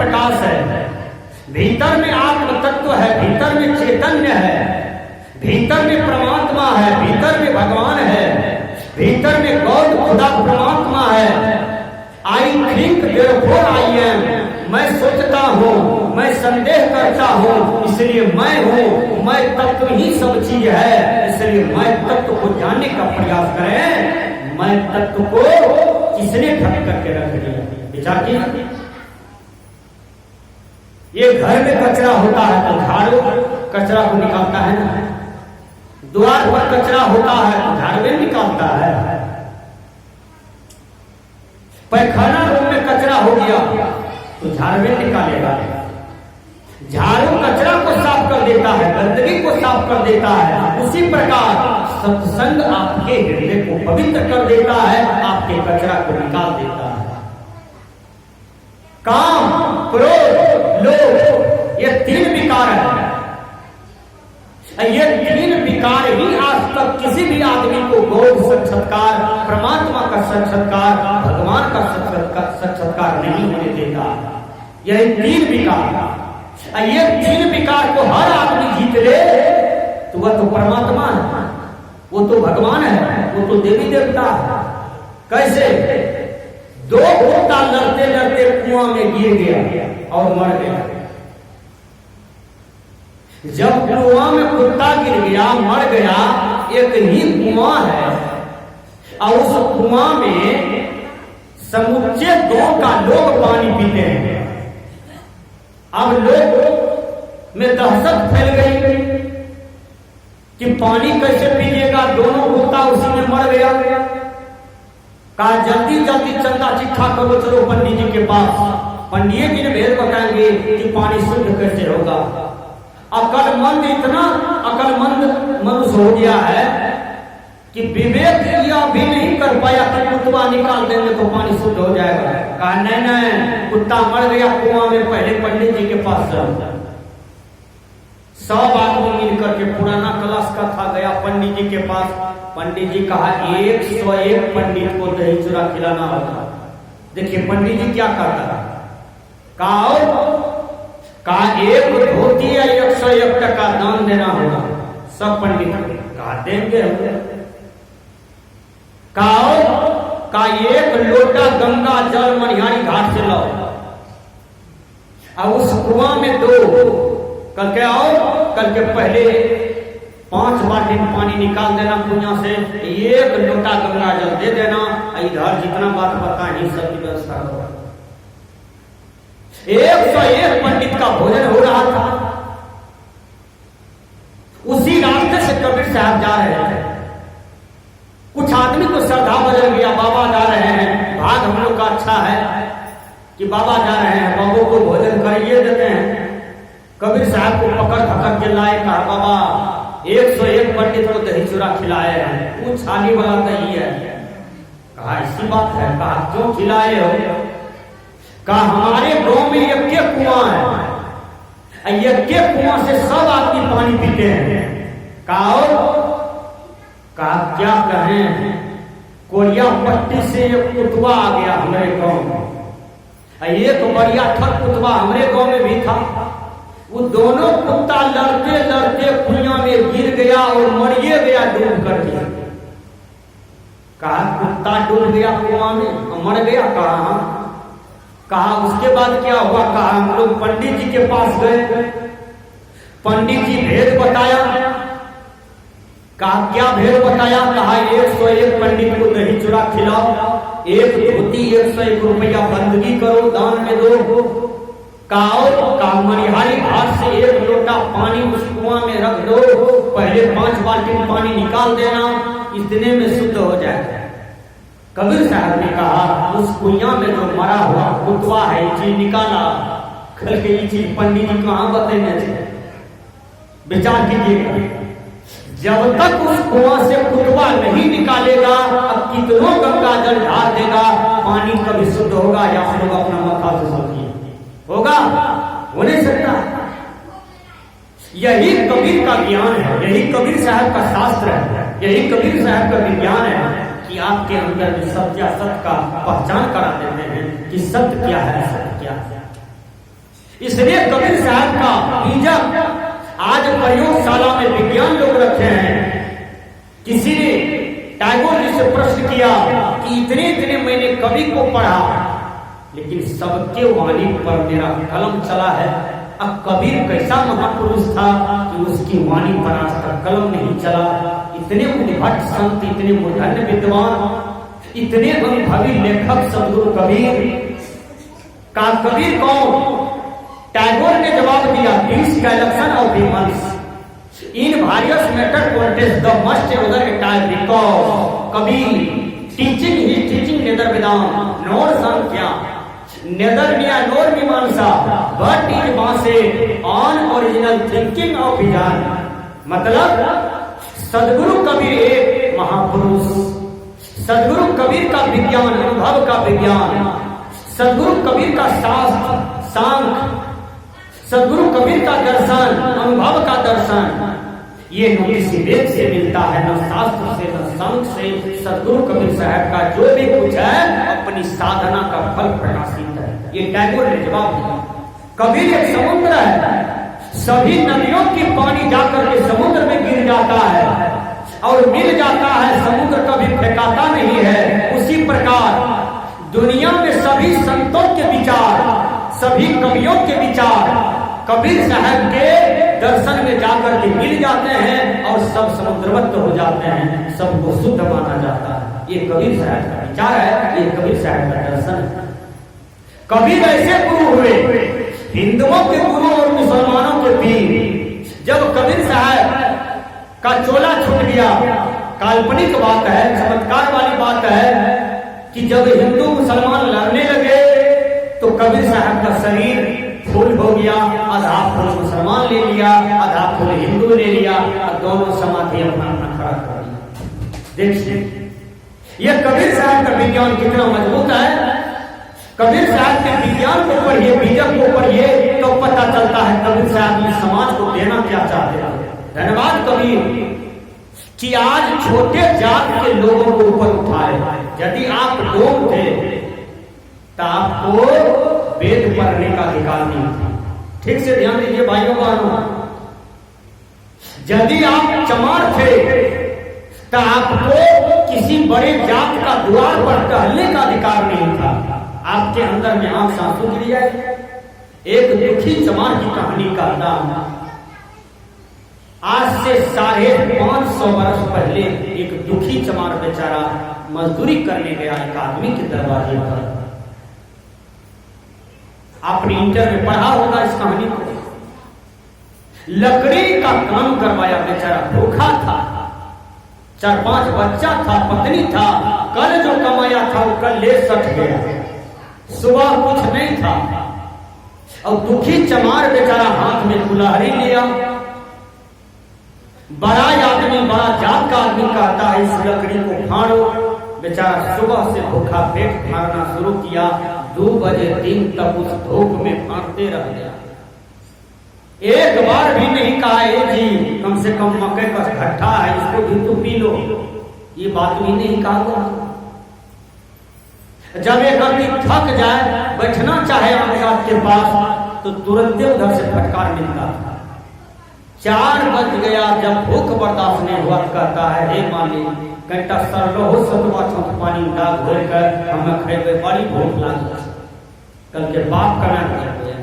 प्रकाश है, भीतर में आत्म तत्व है, भीतर में चैतन्य है, भीतर में परमात्मा है, भीतर में भगवान है, भीतर में गॉड खुदा परमात्मा है। I think therefore I am, मैं सोचता हूँ, मैं संदेह करता हूँ, इसलिए मैं हूँ। मैं तत्व ही सब चीज है, इसलिए मैं तत्व को जानने का प्रयास करें। मैं तत्व को किसने ढक करके रख दिया? विचार कीजिए। ये घर में कचरा होता है तो झाड़ू कचरा को निकालता है ना, द्वार पर कचरा होता है तो झाड़ू निकालता है, पैखाना रूम में कचरा हो गया तो झाड़ू निकालेगा। झाड़ू कचरा को साफ कर देता है, गंदगी को साफ कर देता है। उसी प्रकार सत्संग आपके हृदय को पवित्र कर देता है, आपके कचरा को निकाल देता है। काम, क्रोध, लोभ, ये तीन विकार है। ये तीन विकार ही आज तक किसी भी आदमी को गौर साक्षात्कार, परमात्मा का साक्षात्कार, भगवान का साक्षात्कार नहीं होने देता। यह तीन विकार, ये तीन विकार को हर आदमी जीत ले तो वह तो परमात्मा है, वो तो भगवान है, वो तो देवी देवता है। कैसे? दो कुत्ता लड़ते लड़ते कुआं में गिर गया और मर गया। जब कुआं में कुत्ता गिर गया, मर गया, एक ही कुआं है और उस कुआं में समुच्चे गांव का लोग पानी पीते हैं। अब लोग में दहशत फैल गई कि पानी कैसे पीएगा, दोनों कुत्ता उसी में मर गया। कहा जल्दी जल्दी चंदा चिट्ठा करो, चलो पंडित जी के पास। पंडित जी ने भेद बताएंगे कि पानी शुद्ध कैसे होगा। अकलमंद, इतना अकलमंद मनुष्य हो गया है कि विवेक यह भी नहीं कर पाया कि कुत्ता निकाल देंगे तो पानी शुद्ध हो जाएगा। कहा नहीं नहीं, कुत्ता मर गया कुआं में, पहले पंडित जी के पास जाओ। सब आदमी मिलकर के पुराना क्लास का था गया पंडित जी के पास। पंडित जी कहा 101 पंडित को दही चूरा खिलाना होगा। देखिए पंडित जी क्या करता है। कहा एक धोती या 101 टका दान देना होगा। सब पंडित कहा देंगे। कहा एक लोटा गंगा जल मनिहारी घाट से लाओ और उस कुआं में दो, कल के आओ, कल के पहले 5 बाल्टी पानी निकाल देना कुआं से, एक लोटा गंगा जल दे देना। इधर जितना बात बताए सब की व्यवस्था करो। 101 पंडित का भोजन हो रहा था। उसी रास्ते से कबीर साहब जा रहे थे। कुछ आदमी को श्रद्धा बदल गया, बाबा जा रहे हैं, भाग हम लोग का अच्छा है कि बाबा जा रहे हैं, बाबू को भोजन करिए देते हैं। कबीर साहब को पकड़ पकड़ के लाए। कहा बाबा 101 पंडित को दही चूरा खिलाए हैं, वो छाली वाला दही है। कहा ऐसी बात है। कहा क्यों खिलाए हो? कहा हमारे गांव में एक कुआं है, एक कुआं से सब आदमी पानी पीते हैं। कहा क्या कहें, कोरिया पट्टी से एक कुतवा आ गया हमारे गांव में। एक बढ़िया ठग कुतवा हमारे गांव में भी था। वो दोनों कुत्ता लड़ते लड़ते कुआं में गिर गया और मरिए गया डूब करके। कहा कुत्ता डूब गया कुआं में और मर गया। कहा उसके बाद क्या हुआ? कहा हम लोग पंडित जी के पास गए, पंडित जी भेद बताया। कहा क्या भेद बताया? कहा 101 पंडित को दही चूरा खिलाओ, एक धोती 101 रुपया बंदगी करो, दान में दो। कहा मनिहारी घाट से एक लोटा पानी उस कुआं में रख दो, पहले 5 बाल्टी पानी निकाल देना, इतने में शुद्ध हो जाएगा। कबीर साहब ने कहा उस कुआं में जो मरा हुआ कुतवा है, ये चीज निकाला। कल के ये चीज पंडित जी कहां बताएंगे थे? विचार कीजिएगा। जब तक उस कुआं से कुतवा नहीं निकालेगा, अब कितनों गंगा जल ढाल देगा, पानी कभी शुद्ध होगा? या हम लोग अपना माथा से सोचिए, होगा? हो नहीं सकता। यही कबीर का ज्ञान है, यही कबीर साहब का शास्त्र है, यही कबीर साहब का विज्ञान है कि आपके अंदर जो सत्य असत्य का पहचान करा देते हैं कि सत्य क्या है, सत्य क्या है। इसलिए कबीर साहब का बीजक आज प्रयोगशाला में विज्ञान लोग रखे हैं। किसी ने टैगोर जी से प्रश्न किया कि इतने इतने मैंने कवि को पढ़ा, लेकिन सबके वाणी पर मेरा कलम चला है। अब कबीर कैसा महापुरुष था कि उसकी वाणी पर आज तक कलम नहीं चला। इतने उद्भट संत, इतने मूर्धन्य विद्वान, इतने अनुभवी लेखक सदगुरु कबीर का कबीर कौन? टैगोर ने जवाब दिया, this collection of humans in various method contest the must ever time because Kabir teaching he teaching neither Vedanta nor Sankhya neither Nyaya nor Mimamsa but is based on original thinking of vision. मतलब सदगुरु कबीर एक महापुरुष, सदगुरु कबीर का विज्ञान, अनुभव का विज्ञान, सदगुरु कबीर का शास्त्र सांख्य, सदगुरु कबीर का दर्शन, अनुभव का दर्शन, ये न किसी वेद से मिलता है, न शास्त्र से, न संत से। सदगुरु कबीर साहब का जो भी कुछ है अपनी साधना का फल प्रकाशित है। ये टैगोर ने जवाब दिया। कबीर एक समुद्र है, सभी नदियों की पानी जाकर के समुद्र में गिर जाता है और मिल जाता है, समुद्र कभी फेंकाता नहीं है। उसी प्रकार दुनिया में सभी संतों के विचार, सभी कवियों के विचार कबीर साहब के दर्शन में जाकर के मिल जाते हैं और सब समुद्रवत हो जाते हैं, सबको शुद्ध माना जाता है। ये कबीर साहब का विचार है, ये कबीर साहब का दर्शन है। कबीर ऐसे गुरु हुए, हिंदुओं के गुरु और मुसलमानों के पीर। जब कबीर साहब का चोला छूट गया, काल्पनिक बात है, चमत्कार वाली बात है कि जब हिंदू मुसलमान लड़ने लगे तो कबीर साहब का शरीर फूल हो गया, आधा फूल मुसलमान ले लिया, आधा फूल हिंदू ले लिया और दोनों समाधि अपना अपना खड़ा कर दिया। देखिए यह कबीर साहब का विज्ञान कितना मजबूत है। कबीर साहब के विज्ञान को पढ़िए, बीजक को पढ़िए तो पता चलता है कबीर साहब इस समाज को देना क्या चाहते हैं। धन्यवाद कबीर कि आज छोटे जात के लोगों को ऊपर उठाए। यदि आप लोग थे तो आपको वेद पढ़ने का अधिकार नहीं था। ठीक से ध्यान दीजिए भाइयों बहनों, यदि आप चमार थे तो आपको किसी बड़े जात का द्वार पर टहलने का अधिकार नहीं था। आपके अंदर में आंख आंसू गिर जाए। एक दुखी चमार की कहानी कहता हूं। आज से 550 वर्ष पहले एक दुखी चमार बेचारा मजदूरी करने गया एक आदमी के दरवाजे पर। आपने इंटर में पढ़ा होगा इस कहानी को। लकड़ी का काम करवाया, बेचारा भूखा था, 4-5 बच्चा था, पत्नी था, कल जो कमाया था वो कल ले सट गया, सुबह कुछ नहीं था। और दुखी चमार बेचारा हाथ में कुल्हाड़ी लिया। बड़ा आदमी, बड़ा जात का आदमी कहता है इस लकड़ी को फाड़ो। बेचारा सुबह से भूखा पेट फाड़ना शुरू किया। 2 बजे 3 तक उस धूप में फाड़ते रह गया। एक बार भी नहीं कहा जी कम से कम मकई का घट्टा है, इसको भी तू पी लो, ये बात भी नहीं कहा। जब एक आदमी थक जाए, बैठना चाहे आमजाद के पास तो तुरंत उधर से फटकार मिलता था। 4 बज गया, जब भूख बर्दाश्त नहीं हुआ कहता है हे मालिक घंटा सरलो हो सतवा छत पानी डाल धोकर हमें खेबे, बड़ी भूख लागी। कल के बाप का नाम किया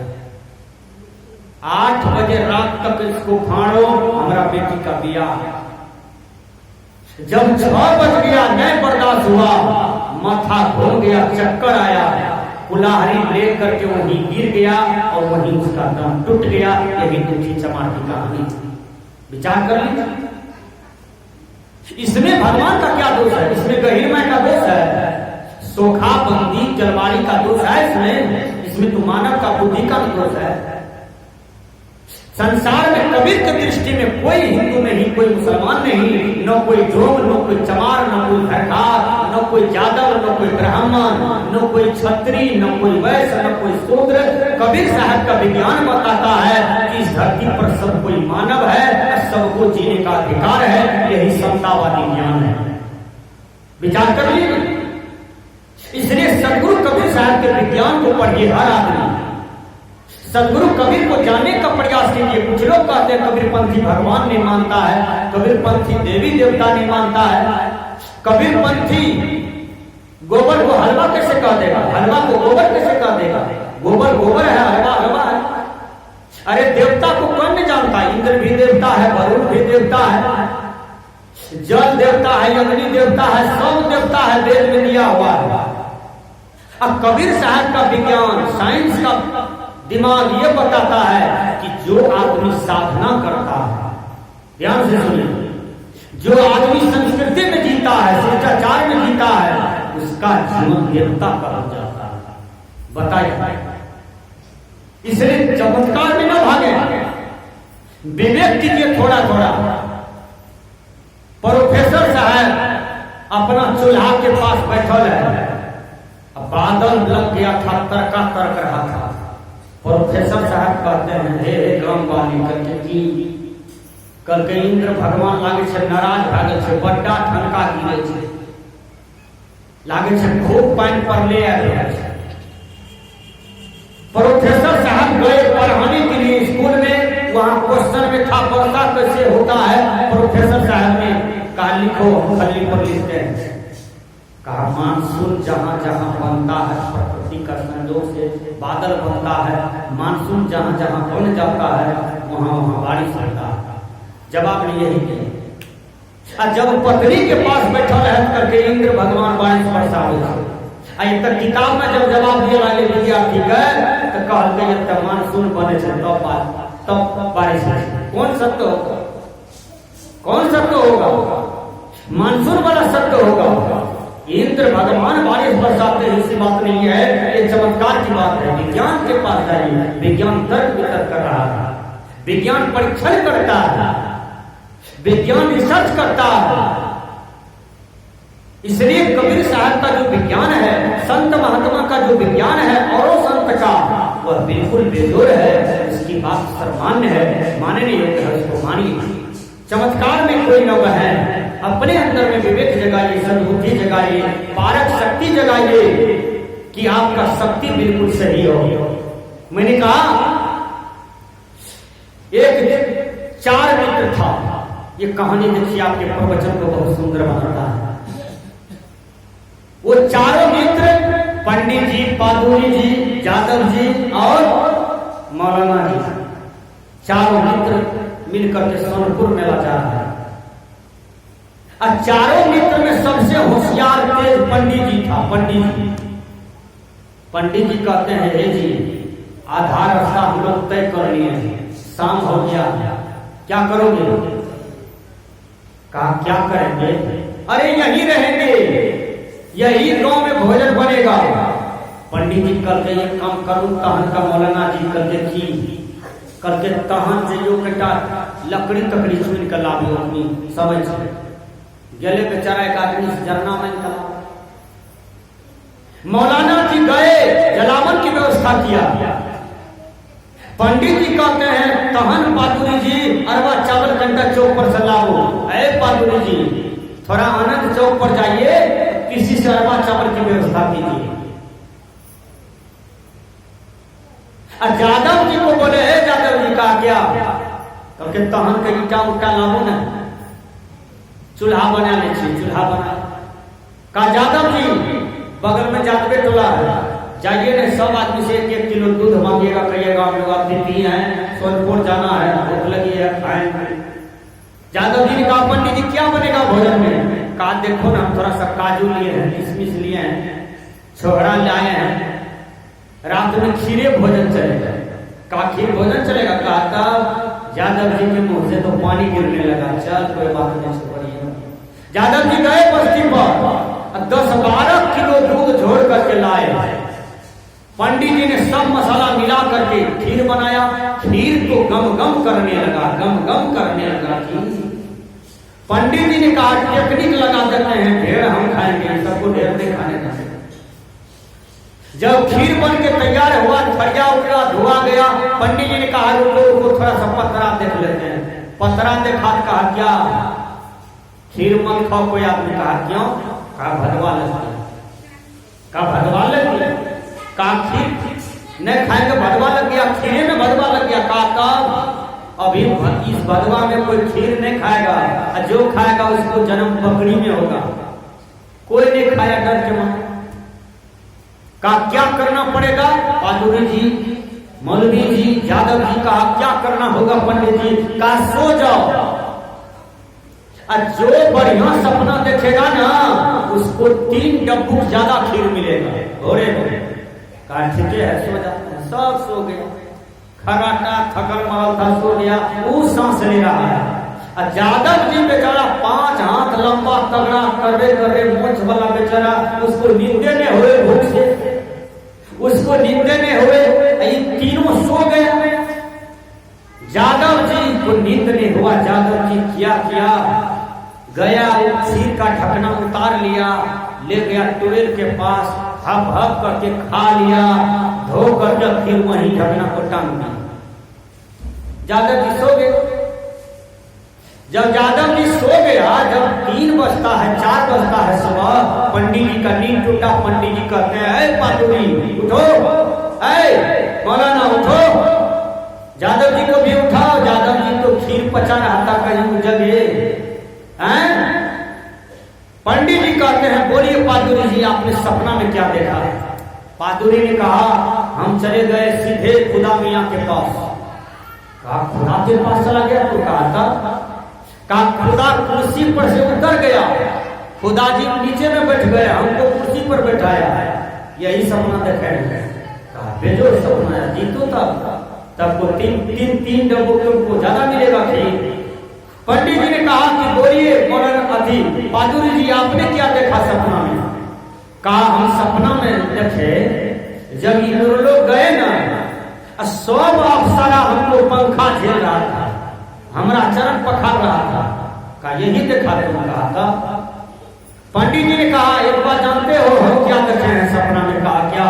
8 बजे रात तक इसको फाड़ो, हमारा बेटी का बियाह। जब 6 बज गया नहीं बर्दाश्त हुआ, माथा घूम गया, चक्कर आया, कुल्हाड़ी लेकर के वहीं गिर गया और वहीं उसका दम टूट गया। यही दुखी चमार की कहानी। विचार कर लीजिए, इसमें भगवान का क्या दोष है? इसमें गहिरमय का दोष है, सोखा बंदी जलवारी का दोष है इसमें तो मानव का बुद्धि का दोष है। संसार में कबीर की दृष्टि में कोई हिंदू नहीं, कोई मुसलमान नहीं, न कोई जोग, न कोई चमार, न कोई सरकार, न कोई यादव, न कोई ब्राह्मण, न कोई क्षत्रिय, न कोई वैश्य, न कोई शूद्र। कबीर साहब का विज्ञान बताता है कि इस धरती पर सब कोई मानव है, सबको जीने का अधिकार है। यही समतावादी ज्ञान है। विचार कर लीजिए। इसलिए सदगुरु कबीर साहब के विज्ञान को पढ़िए हर आदमी। सदगुरु कबीर को जानने का प्रयास कीजिए। कुछ लोग कहते हैं कबीरपंथी भगवान नहीं मानता है, कबीरपंथी देवी देवता नहीं मानता है, कबीरपंथी गोबर को हलवा कैसे कह देगा, हलवा को गोबर कैसे कह देगा, गोबर गोबर है, हलवा हलवा है। अरे देवता को कौन नहीं जानता, इंद्र भी देवता है, वरुण भी देवता है, जल देवता है, अग्नि देवता है, सब देवता है, वेद में दिया हुआ है। अब कबीर साहब का विज्ञान साइंस का दिमाग ये बताता है कि जो आदमी साधना करता है, ध्यान से सुनिए, जो आदमी संस्कृति में जीता है, शिष्टाचार में जीता है, उसका जीवन देवता का हो जाता है। बताइए, इसलिए चमत्कार में न भागे, विवेक कीजिए थोड़ा थोड़ा। प्रोफेसर साहब अपना चूल्हा के पास बैठल है, बादल लग गया था, तड़का तड़क रहा था। प्रोफेसर साहब कहते हैं, हे गांव वाली कल के इंद्र भगवान लागे छे नाराज भए गेल छे, बड्डा ठनका गिरे छे, लागे छे खूब पानी पड़ले आयल छे। प्रोफेसर साहब गए पढ़ाने के लिए स्कूल में, वहां क्वेश्चन में था वर्षा कैसे होता है। प्रोफेसर साहब ने कहा लिखो, हम खली पर लिखते हैं। कहा मानसून जहां जहां बनता है, प्रकृति का संयोग से बादल बनता है, मानसून जहां जहां बन जाता है वहां वहां बारिश होता है। जवाब ने यही किया। जब पत्नी के पास बैठा रह करके इंद्र भगवान बारिश बरसा तक किताब में जब जवाब दिए वाले विद्यार्थी गए तो कहते जब मानसून बने तब बारिश। कौन सत्य होगा, कौन सत्य होगा, मानसून वाला सत्य होगा। इंद्र भगवान बारिश बरसाते हैं, ऐसी बात नहीं है, ये चमत्कार की बात है। विज्ञान के पास जाइए, विज्ञान तर्क वितर्क कर रहा है, विज्ञान परीक्षण करता है, विज्ञान रिसर्च करता है। इसलिए कबीर साहब का जो विज्ञान है, संत महात्मा का जो विज्ञान है और संत का, वह बिल्कुल बेजोड़ है। इसकी बात सर्वमान्य है, मानने योग्य है, उसको मानिए। चमत्कार में कोई न है, अपने अंदर में विवेक जगाइए, सद्बुद्धि जगाइए, पारक शक्ति जगाइए कि आपका शक्ति बिल्कुल सही हो। मैंने कहा एक 4 मित्र था, ये कहानी देखिए आपके प्रवचन को बहुत सुंदर बनाता है। वो चारों मित्र पंडित जी, पादुरी जी, जादव जी और मौलाना जी, चारों मित्र मिलकर के सोनपुर मेला जा रहा है। और चारों मित्र में सबसे होशियार तेज पंडित जी था। पंडित जी कहते हैं, हे जी आधा रास्ता हम लोग तय कर लिए हैं, शाम हो गया, क्या करोगे? कहा क्या करेंगे? अरे यहीं रहेंगे, यही गांव में भोजन बनेगा। पंडित जी करके एक काम करूं, तहन का मौलाना जी करके की करके तहन से जो कटा लकड़ी तकड़ी चुन कर लाभो अपनी समझ गले बेचारा एक आदमी से जरना में था। मौलाना जी गए, जलावन की व्यवस्था किया। पंडित जी कहते हैं, तहन पादुरी जी अरवा चावल घंटा चौक पर से लाओ। अरे पादुरी जी थोड़ा आनंद चौक पर जाइए, किसी से अरवा चावल की व्यवस्था कीजिए। जादव जी को बोले, हे जादव जी का क्या? क्योंकि तहन के ईटा उठा लाओ ना, चूल्हा बना ले, चूल्हा बना। कहा जादव जी बगल में जादवे टोला है, जाइए ना, सब आदमी से 1 किलो दूध मांगिएगा, कहिएगा हम लोग अतिथि हैं, सोनपुर जाना है, भूख लगी है, खाएंगे। जादव जी ने कहा, पंडित जी क्या बनेगा भोजन में? कहा देखो ना, हम थोड़ा सा काजू लिए हैं, किशमिश लिए हैं, छोहरा लाए हैं, रात में खीरे भोजन चलेगा। कहा खीर भोजन चलेगा? कहा था जादव जी के मुंह से तो पानी गिरने लगा। चल कोई बात नहीं, जादव जी गए बस्ती पर, 10-12 किलो दूध झोड़ करके लाए। पंडित जी ने सब मसाला मिला करके खीर बनाया। खीर तो गम गम करने लगा, गम गम करने लगा। पंडित जी ने कहा टेक्निक लगा देते हैं, ढेर हम खाएंगे, सबको ढेर नहीं खाने का। जब खीर बन के तैयार हुआ, फरिया उठा, धुआ गया, पंडित जी ने कहा रुको थोड़ा सा पतरा देख लेते हैं। पतरा देखा, कहा क्या खीर मत खाओ। कोई आदमी कहा क्यों? कहा भदवा लगती। कहा भदवा लगती? कहा खीर नहीं खाएंगे भदवा लग गया। खीरे में भदवा लग गया। कहा तब अभी इस भदवा में कोई खीर नहीं खाएगा, और जो खाएगा उसको जन्म बकरी में होगा। कोई नहीं खाया डर के मारे। कहा क्या करना पड़ेगा? पादुरी जी, मौलवी जी, यादव जी, कहा क्या करना होगा पंडित जी? कहा सो जाओ, और जो बढ़िया सपना देखेगा ना उसको 3 डब्बू ज्यादा खीर मिलेगा। घोड़े कहा ठीक है, सो जाते हैं। सब सो गए। खराटा थकल माल था, सो गया। वो सांस ले रहा है, और यादव जी बेचारा 5 हाथ लंबा तगड़ा करवे करवे मोछ वाला बेचारा, उसको नींदे नहीं हुए भूख से, उसको नींदे नहीं हुए। ये तीनों सो गए। यादव जी को नींद नहीं हुआ। यादव जी क्या किया? गया खीर का ढकना उतार लिया, ले गया टुवेल के पास, हप हप करके खा लिया, धोकर जब फिर वहीं ढकना को टांग दिया। यादव जी सो गए। जब यादव जी सो गया, जब 3 बजता है 4 बजता है सुबह, पंडित जी का नींद टूटा। पंडित जी कहते हैं पादुरी उठो, ऐ मौलाना उठो। यादव जी को भी उठाओ। यादव जी तो खीर पचा रहा था, कहीं जगे हैं। पंडित जी कहते हैं बोलिए पादुरी जी, आपने सपना में क्या देखा? पादुरी ने कहा हम चले गए सीधे खुदा मियाँ के पास। कहा खुदा के पास चला गया? तो कहा खुदा कुर्सी पर से उतर गया, खुदा जी नीचे में बैठ गए, हमको कुर्सी पर बैठाया। यही सपना देखा है। कहा भेजो सपना जीतो, तब को 3 डब्बों को ज्यादा मिलेगा खीर। पंडित जी ने कहा कि बोलिए मौलाना अति पादुरी जी, आपने क्या देखा सपना में? कहा हम सपना में देखे जब इंद्र लोग गए ना, सब अप्सरा हमको पंखा झेल रहा था, हमारा चरण पखार रहा था। कहा यही देखा तुम? कहा था। पंडित जी ने कहा एक बात जानते हो हम क्या देखे हैं सपना में? कहा क्या?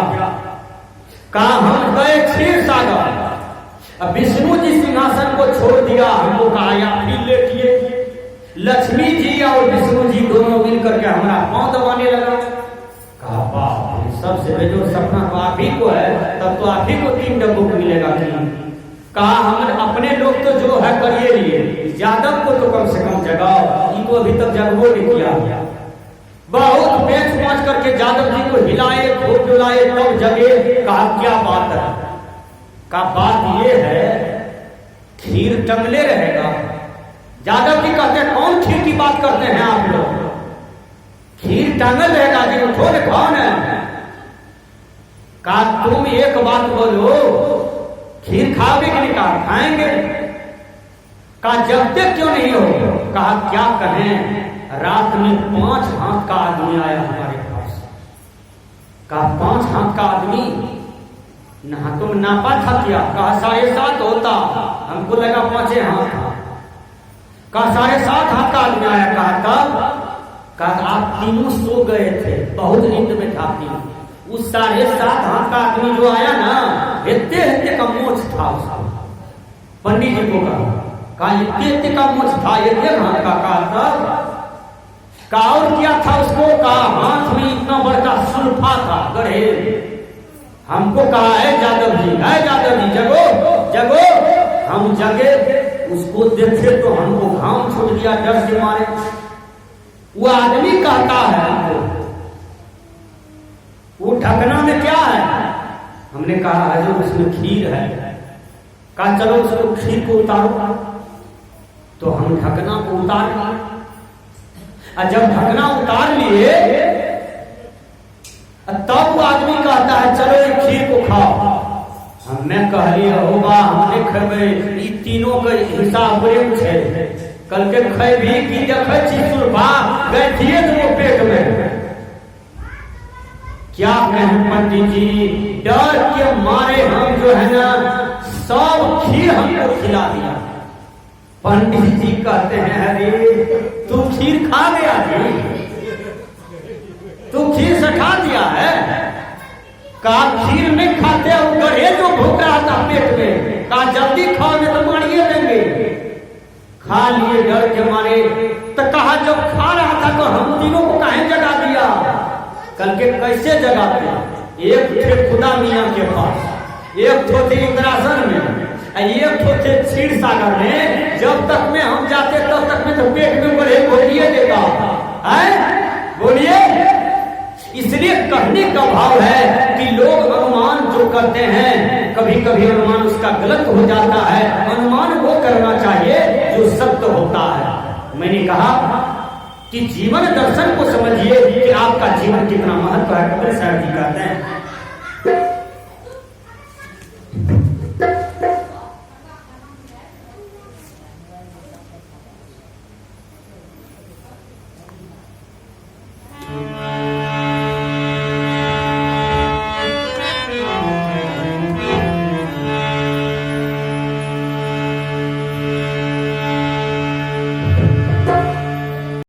कहा हम गए क्षीर सागर, अब विष्णु जी सिंहासन को छोड़ दिया, हमको कहा या फिर लेटिए। लक्ष्मी जी और विष्णु जी दोनों मिलकर के हमारा पांव दबाने लगा। कहा बाप, सबसे बेजो सपना तो आप ही को है, तब तो आप ही को 3 डब्बू मिलेगा। कहा हम अपने लोग तो जो है करिए लिए, यादव को तो कम से कम जगाओ, इनको अभी तक जगबो नहीं किया। बहुत बेच पाँच करके यादव जी को हिलाए, खूब डुलाए, तब जगे। कहा क्या बात है? का बात ये है खीर टंगले रहेगा। यादव जी कहते हैं कौन खीर की बात करते हैं आप लोग? खीर टंगल रहेगा जी, उठो ने कौन है? कहा तुम एक बात बोलो, खीर खाओगे कि नहीं? कहा खाएंगे। कहा जब तक क्यों नहीं हो? कहा क्या कहें, रात में 5 हाथ का आदमी आया हमारे पास। कहा 5 हाथ का आदमी? ना तुम नापा था क्या? कहा 7.5 होता, हमको लगा 5 हाथ। कहा 7.5 हाथ का आदमी आया। कहा तब? कहा आप तीनों सो गए थे, बहुत नींद में था तीनों। उस 7.5 हाथ का आदमी जो आया ना, इतने इतने का मोछ था उसको। पंडित जी को कहा इतने इतने का मोछ था, इतने हाथ का। कहा तब? कहा और क्या था उसको? कहा हाथ में इतना बड़ा सुल्फा था, गढ़े। हमको कहा है यादव जी, है यादव जी जगो जगो। हम जगे, उसको देखे तो हमको घाम छूट गया डर से मारे। वो आदमी कहता है हमको वो ढकना में क्या है? हमने कहा है उसमें खीर है। कहा चलो उसको खीर को उतारो। तो हम ढकना को उतार, और जब ढकना उतार लिए तब वो आदमी कहता है चलो ये खीर को खाओ। मैं कह लिया होगा हमने खेबे, ई तीनों के हिसाब छे, कल के खेबी की देखे चिसुरबा गए थिए तो पेट में। क्या कहें पंडित जी, डर के मारे हम जो है ना सब खीर हमको खिला दिया। पंडित जी कहते हैं अरे तू खीर खा गया जी, तू खीर सखा दिया है। कहा खीर नहीं खाते हो, गढ़े जो भूख रहा था पेट में। कहा जल्दी खाओगे तो मारिए देंगे। खा लिए डर के मारे। तो कहा जब खा रहा था तो हम तीनों को काहे जगा दिया? कल के कैसे जगाते? एक थे खुदा मियाँ के पास, एक तो थे इंद्रासन में, एक तो थे क्षीर सागर में। जब तक में हम जाते तब तक में तो पेट में बड़े बोलिए देता है, बोलिए। इसलिए कहने का भाव है कि लोग अनुमान जो करते हैं, कभी कभी अनुमान उसका गलत हो जाता है। अनुमान वो करना चाहिए जो सत्य होता है। मैंने कहा कि जीवन दर्शन को समझिए कि आपका जीवन कितना महत्व है। कपिल साहब जी कहते हैं